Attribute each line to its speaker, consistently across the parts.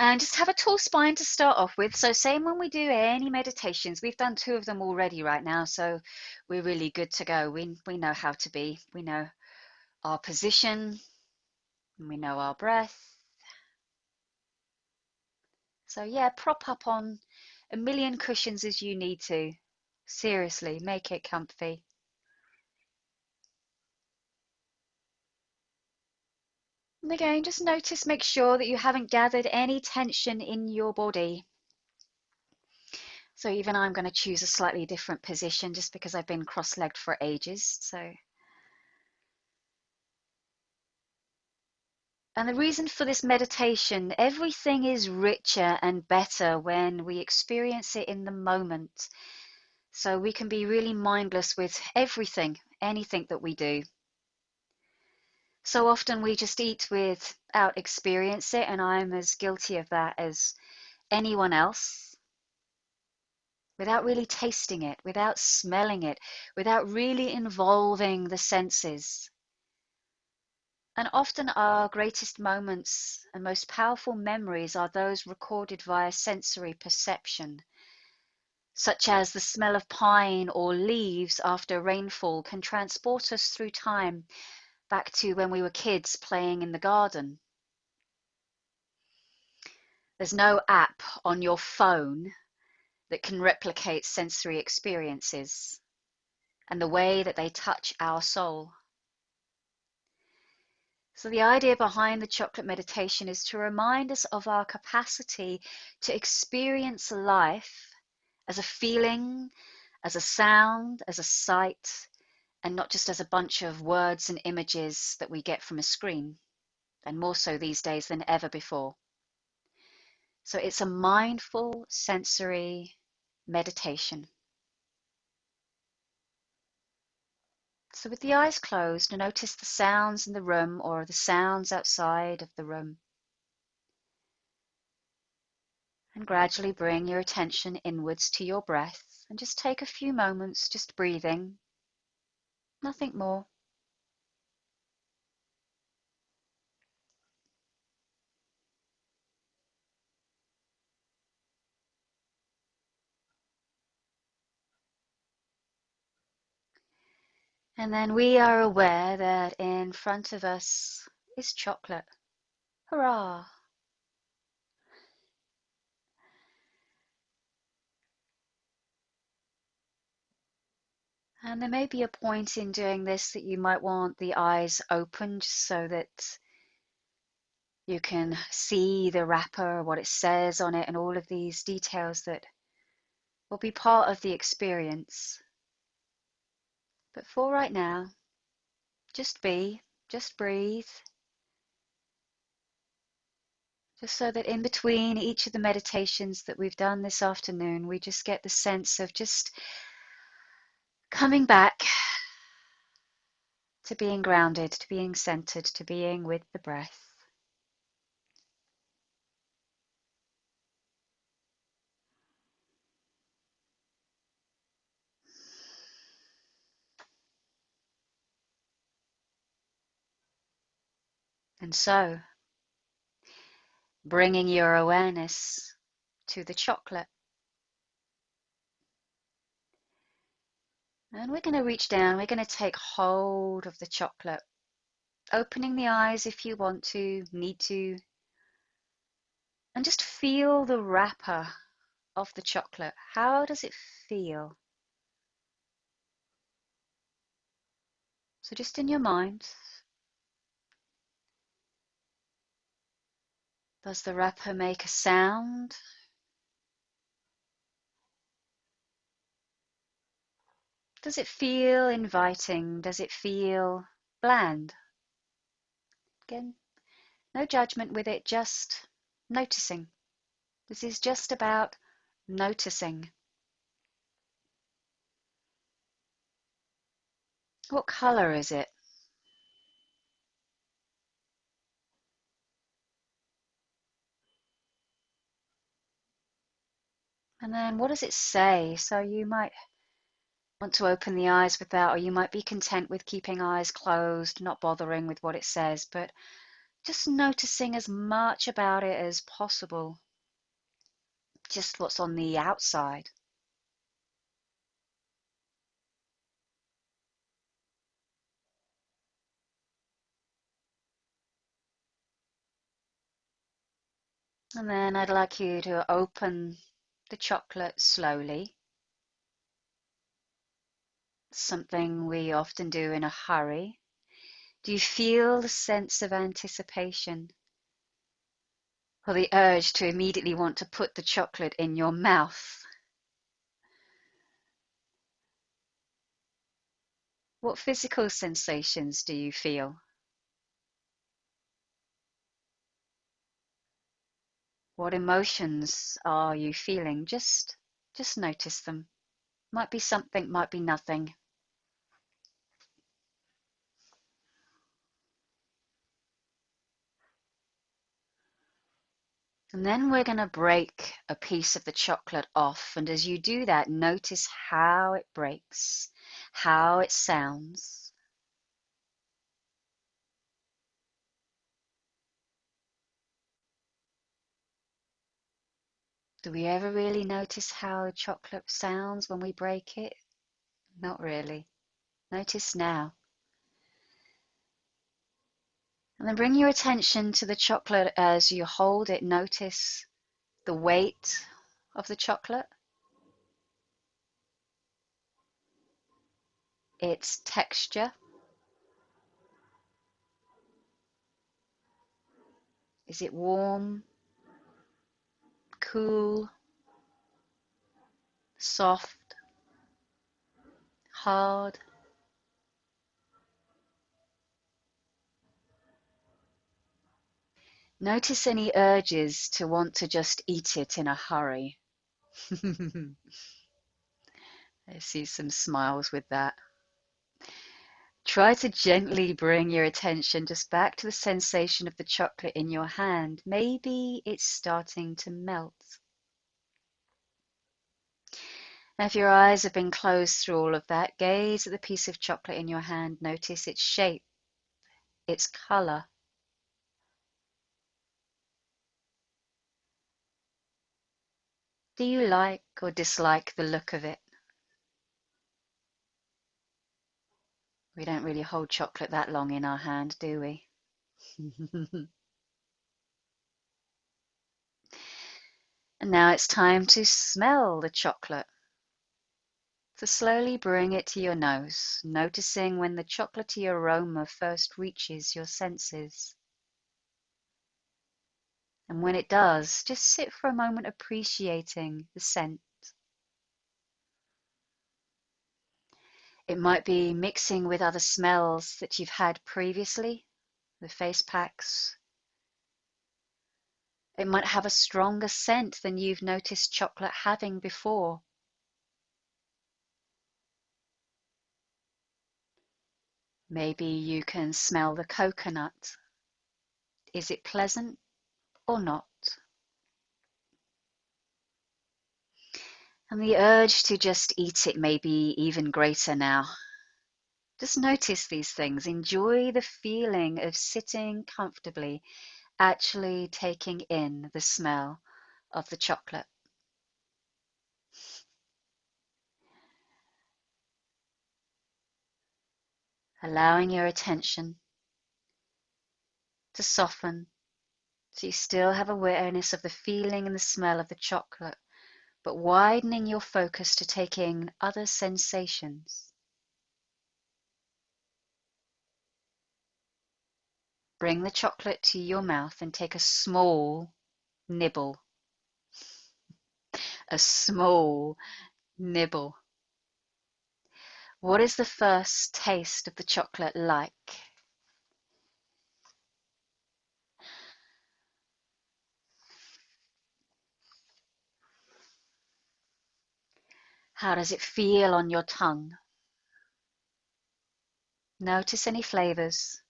Speaker 1: And just have a tall spine to start off with. So same when we do any meditations. We've done 2 of them already right now, so we're really good to go. We know how to be. We know our position, and we know our breath. So yeah, prop up on a million cushions as you need to. Seriously, make it comfy. And again, just notice, make sure that you haven't gathered any tension in your body. So even I'm going to choose a slightly different position just because I've been cross-legged for ages. And the reason for this meditation, everything is richer and better when we experience it in the moment. So we can be really mindless with everything, anything that we do. So often we just eat without experience it, and I'm as guilty of that as anyone else, without really tasting it, without smelling it, without really involving the senses. And often our greatest moments and most powerful memories are those recorded via sensory perception, such as the smell of pine or leaves after rainfall can transport us through time back to when we were kids playing in the garden. There's no app on your phone that can replicate sensory experiences and the way that they touch our soul. So the idea behind the chocolate meditation is to remind us of our capacity to experience life as a feeling, as a sound, as a sight, and not just as a bunch of words and images that we get from a screen, and more so these days than ever before. So it's a mindful sensory meditation. So with the eyes closed, notice the sounds in the room or the sounds outside of the room. And gradually bring your attention inwards to your breath and just take a few moments just breathing, nothing more. And then we are aware that in front of us is chocolate. Hurrah! And there may be a point in doing this that you might want the eyes open just so that you can see the wrapper, what it says on it, and all of these details that will be part of the experience. But for right now, just be, just breathe, just so that in between each of the meditations that we've done this afternoon, we just get the sense of just coming back to being grounded, to being centered, to being with the breath. And so, bringing your awareness to the chocolate. And we're going to reach down, we're going to take hold of the chocolate, opening the eyes if you want to, need to, and just feel the wrapper of the chocolate. How does it feel? So just in your mind, does the wrapper make a sound? Does it feel inviting? Does it feel bland? Again, no judgment with it, just noticing. This is just about noticing. What color is it? And then what does it say? So you might want to open the eyes with that, or you might be content with keeping eyes closed, not bothering with what it says, but Just noticing as much about it as possible, just what's on the outside. And then I'd like you to open the chocolate slowly, something we often do in a hurry. Do you feel the sense of anticipation or the urge to immediately want to put the chocolate in your mouth? What physical sensations do you feel? What emotions are you feeling? Just notice them. Might be something, might be nothing. And then we're going to break a piece of the chocolate off. And as you do that, notice how it breaks, how it sounds. Do we ever really notice how chocolate sounds when we break it? Not really. Notice now. And then bring your attention to the chocolate as you hold it. Notice the weight of the chocolate, its texture. Is it warm, cool, soft, hard? Notice any urges to want to just eat it in a hurry. I see some smiles with that. Try to gently bring your attention just back to the sensation of the chocolate in your hand. Maybe it's starting to melt. Now, if your eyes have been closed through all of that, gaze at the piece of chocolate in your hand. Notice its shape, its color. Do you like or dislike the look of it? We don't really hold chocolate that long in our hand, do we? And now it's time to smell the chocolate. So slowly bring it to your nose, noticing when the chocolatey aroma first reaches your senses. And when it does, just sit for a moment appreciating the scent. It might be mixing with other smells that you've had previously, the face packs. It might have a stronger scent than you've noticed chocolate having before. Maybe you can smell the coconut. Is it pleasant or not? And the urge to just eat it may be even greater now. Just notice these things. Enjoy the feeling of sitting comfortably, actually taking in the smell of the chocolate. Allowing your attention to soften so you still have awareness of the feeling and the smell of the chocolate, but widening your focus to take in other sensations. Bring the chocolate to your mouth and take a small nibble. A small nibble. What is the first taste of the chocolate like? How does it feel on your tongue? Notice any flavors,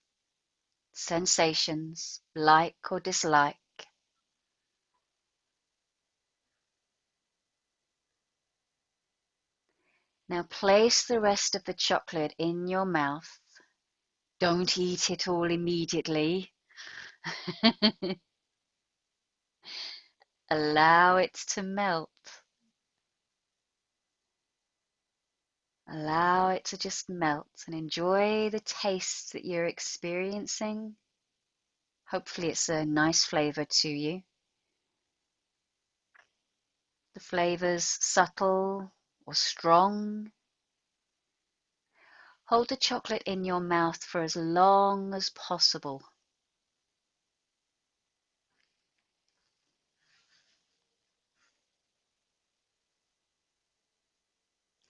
Speaker 1: sensations, like or dislike. Now place the rest of the chocolate in your mouth. Don't eat it all immediately. Allow it to melt. Allow it to just melt and enjoy the taste that you're experiencing. Hopefully, it's a nice flavor to you. The flavor's subtle or strong. Hold the chocolate in your mouth for as long as possible.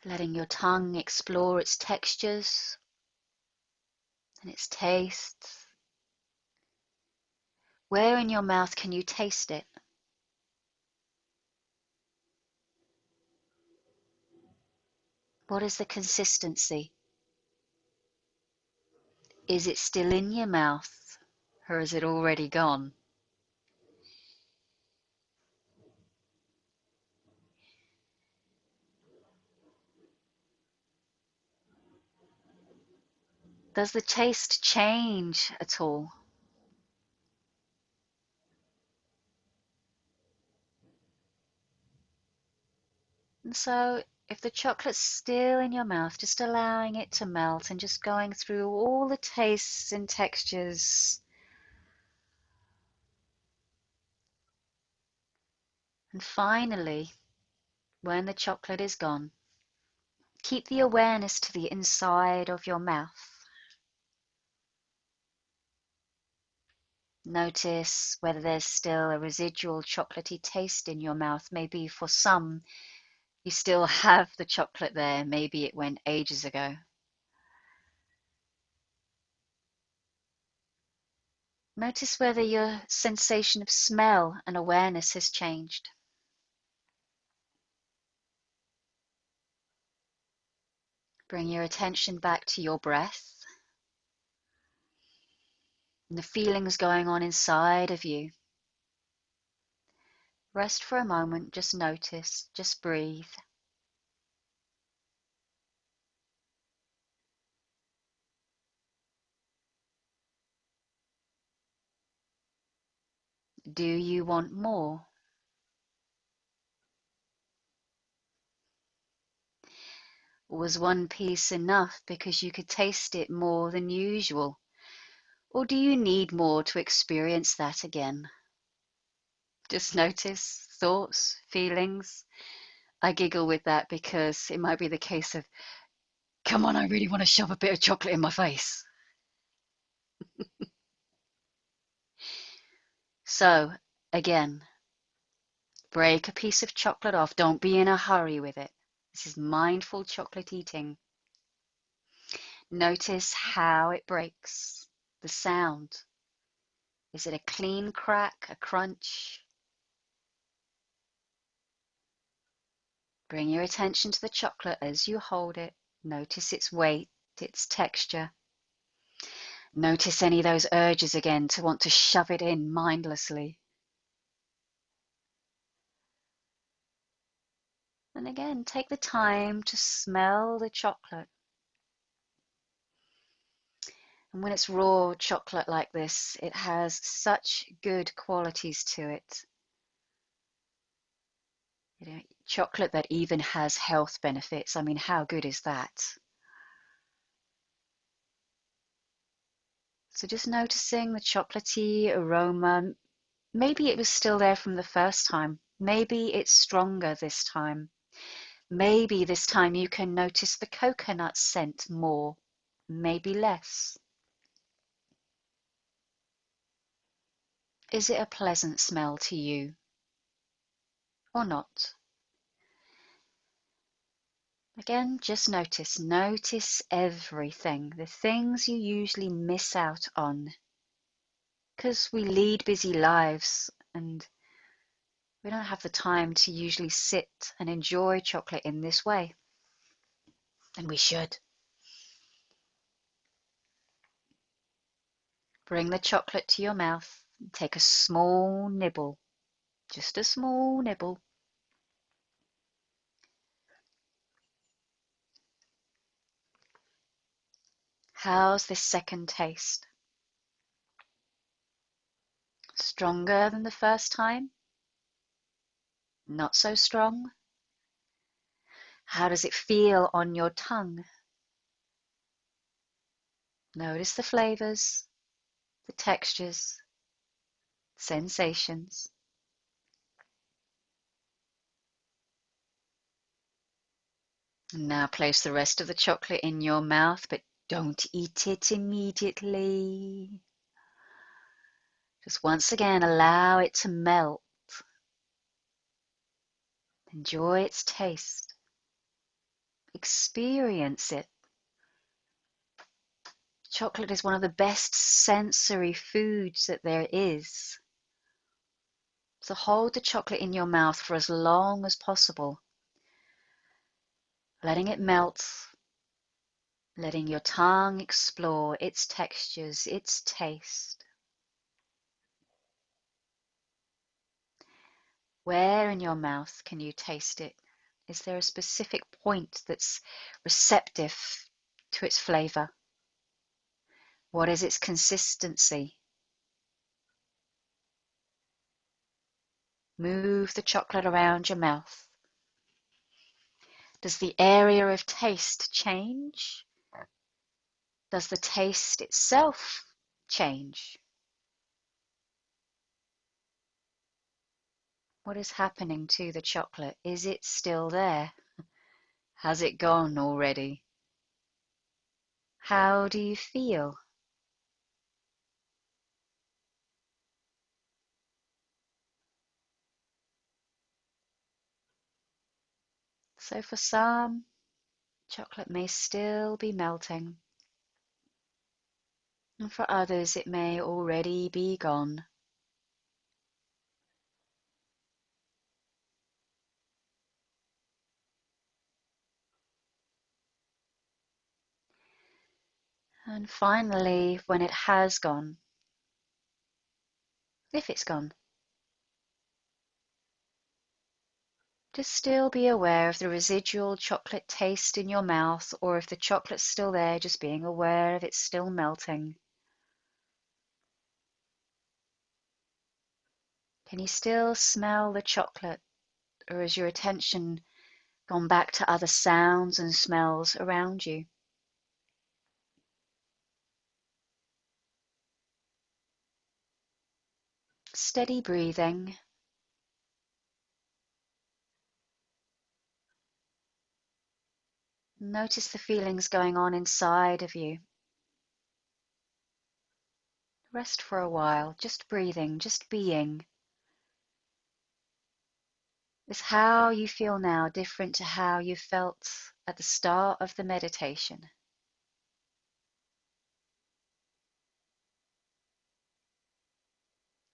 Speaker 1: Letting your tongue explore its textures and its tastes. Where in your mouth can you taste it? What is the consistency? Is it still in your mouth, or is it already gone? Does the taste change at all? And so, if the chocolate's still in your mouth, just allowing it to melt and just going through all the tastes and textures. And finally, when the chocolate is gone, keep the awareness to the inside of your mouth. Notice whether there's still a residual chocolatey taste in your mouth. Maybe for some, you still have the chocolate there. Maybe it went ages ago. Notice whether your sensation of smell and awareness has changed. Bring your attention back to your breath and the feelings going on inside of you. Rest for a moment, just notice, just breathe. Do you want more? Was one piece enough because you could taste it more than usual? Or do you need more to experience that again? Just notice thoughts, feelings. I giggle with that because it might be the case of, come on, I really want to shove a bit of chocolate in my face. So, again, break a piece of chocolate off. Don't be in a hurry with it. This is mindful chocolate eating. Notice how it breaks, the sound. Is it a clean crack, a crunch? Bring your attention to the chocolate as you hold it. Notice its weight, its texture. Notice any of those urges again to want to shove it in mindlessly. And again, take the time to smell the chocolate. And when it's raw chocolate like this, it has such good qualities to it. Chocolate that even has health benefits. I mean, how good is that? So just noticing the chocolatey aroma. Maybe it was still there from the first time. Maybe it's stronger this time. Maybe this time you can notice the coconut scent more, maybe less. Is it a pleasant smell to you or not? Again, just notice. Notice everything, the things you usually miss out on. Because we lead busy lives and we don't have the time to usually sit and enjoy chocolate in this way. And we should. Bring the chocolate to your mouth. Take a small nibble, just a small nibble. How's this second taste? Stronger than the first time? Not so strong? How does it feel on your tongue? Notice the flavors, the textures, sensations. Now place the rest of the chocolate in your mouth, but don't eat it immediately. Just once again, allow it to melt. Enjoy its taste. Experience it. Chocolate is one of the best sensory foods that there is. So hold the chocolate in your mouth for as long as possible, letting it melt, letting your tongue explore its textures, its taste. Where in your mouth can you taste it? Is there a specific point that's receptive to its flavor? What is its consistency? Move the chocolate around your mouth. Does the area of taste change? Does the taste itself change? What is happening to the chocolate? Is it still there? Has it gone already? How do you feel? So for some, chocolate may still be melting, and for others it may already be gone. And finally, when it has gone, if it's gone, just still be aware of the residual chocolate taste in your mouth, or if the chocolate's still there, just being aware of it still melting. Can you still smell the chocolate, or has your attention gone back to other sounds and smells around you? Steady breathing. Notice the feelings going on inside of you. Rest for a while, just breathing, just being. Is how you feel now different to how you felt at the start of the meditation?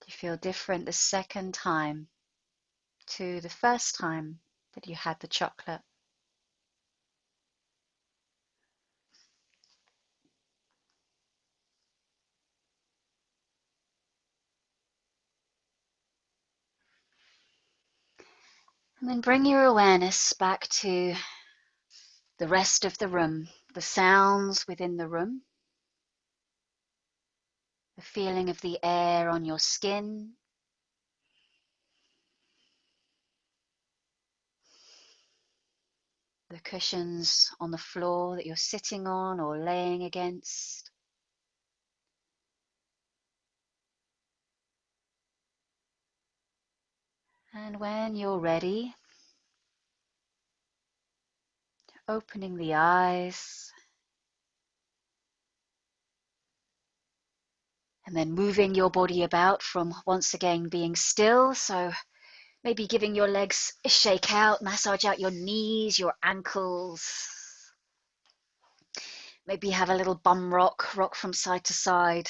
Speaker 1: Do you feel different the second time to the first time that you had the chocolate? And then bring your awareness back to the rest of the room, the sounds within the room, the feeling of the air on your skin, the cushions on the floor that you're sitting on or laying against. And when you're ready, opening the eyes, and then moving your body about from once again being still. So maybe giving your legs a shake out, massage out your knees, your ankles. Maybe have a little bum rock, rock from side to side.